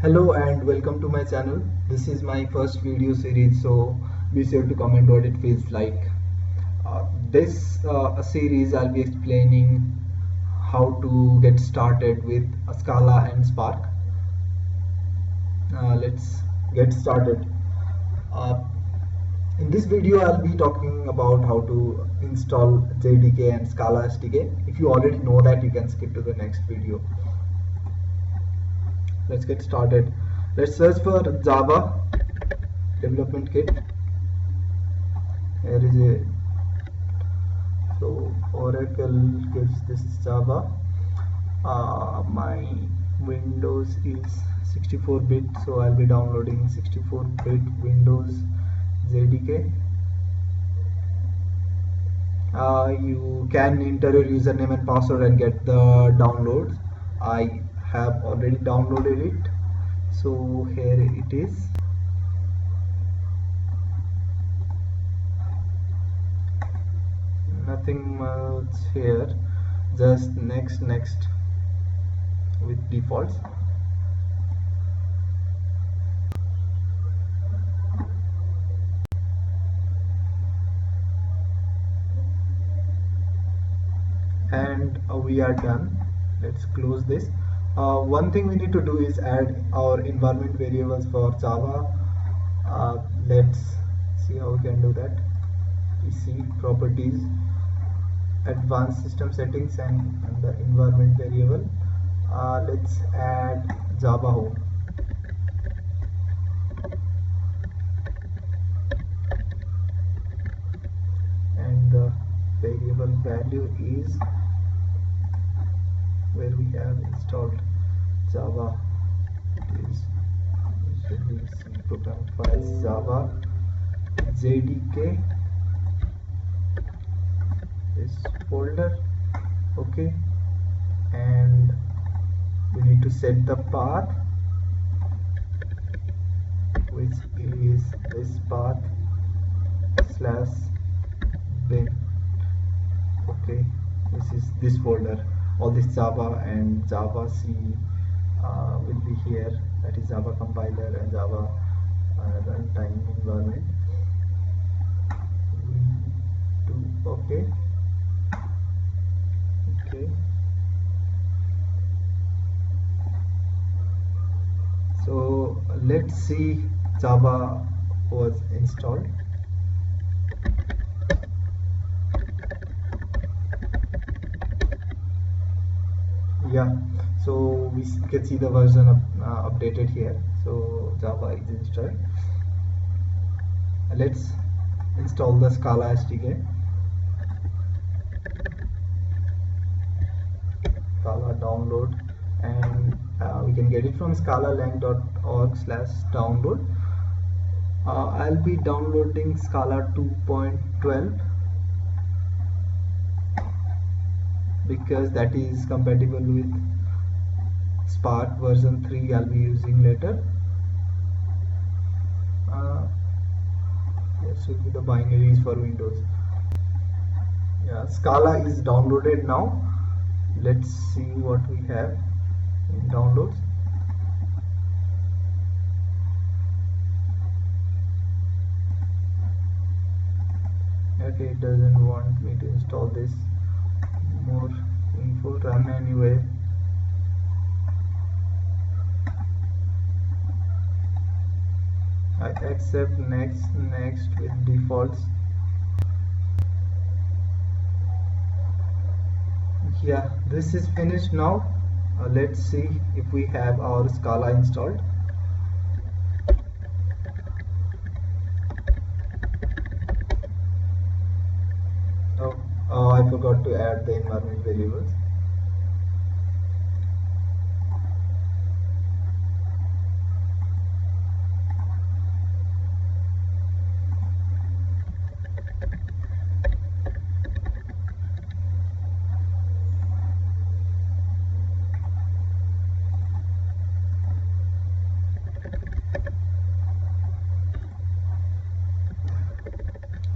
Hello and welcome to my channel. This is my first video series, so be sure to comment what it feels like. This series I'll be explaining how to get started with Scala and Spark. Let's get started. Uh, in this video I'll be talking about how to install JDK and Scala SDK. If you already know that, you can skip to the next video. Let's get started. Let's search for Java development kit. Here is a Oracle gives this Java. My Windows is 64-bit, so I'll be downloading 64-bit Windows JDK. You can enter your username and password and get the downloads. I have already downloaded it, so here it is. Nothing much here, just next with defaults. And we are done. Let's close this. One thing we need to do is add our environment variables for Java. Let's see how we can do that. PC properties, advanced system settings, and the environment variable. Let's add Java home. And the variable value is where we have installed Java. It is usually C program files Java JDK, this folder. Okay, and we need to set the path, which is this path /bin. Okay, this is this folder. All this Java and Java C will be here. That is Java compiler and Java runtime environment. Okay. So let's see Java was installed. Yeah, so we can see the version updated here. So Java is installed. Let's install the Scala SDK. Scala download, and we can get it from scalalang.org/download. I'll be downloading Scala 2.12 because that is compatible with Spark version 3 I'll be using later. This will be the binaries for Windows. Yeah, Scala is downloaded now. Let's see what we have in downloads. Okay, it doesn't want me to install this. More info, run anyway. I accept next with defaults. Yeah, this is finished now. Let's see if we have our Scala installed. I forgot to add the environment variables.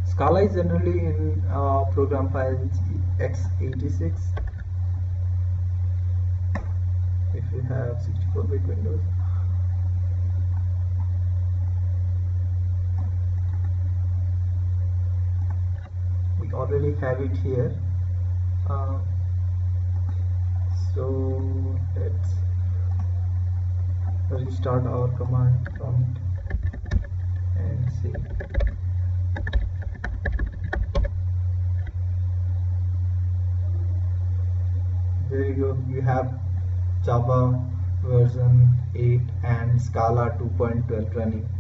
Scala is generally in program files x86 if you have 64-bit Windows. already have it here. uh, so let's restart our command prompt and see. There you go, you have Java version 8 and Scala 2.12 running.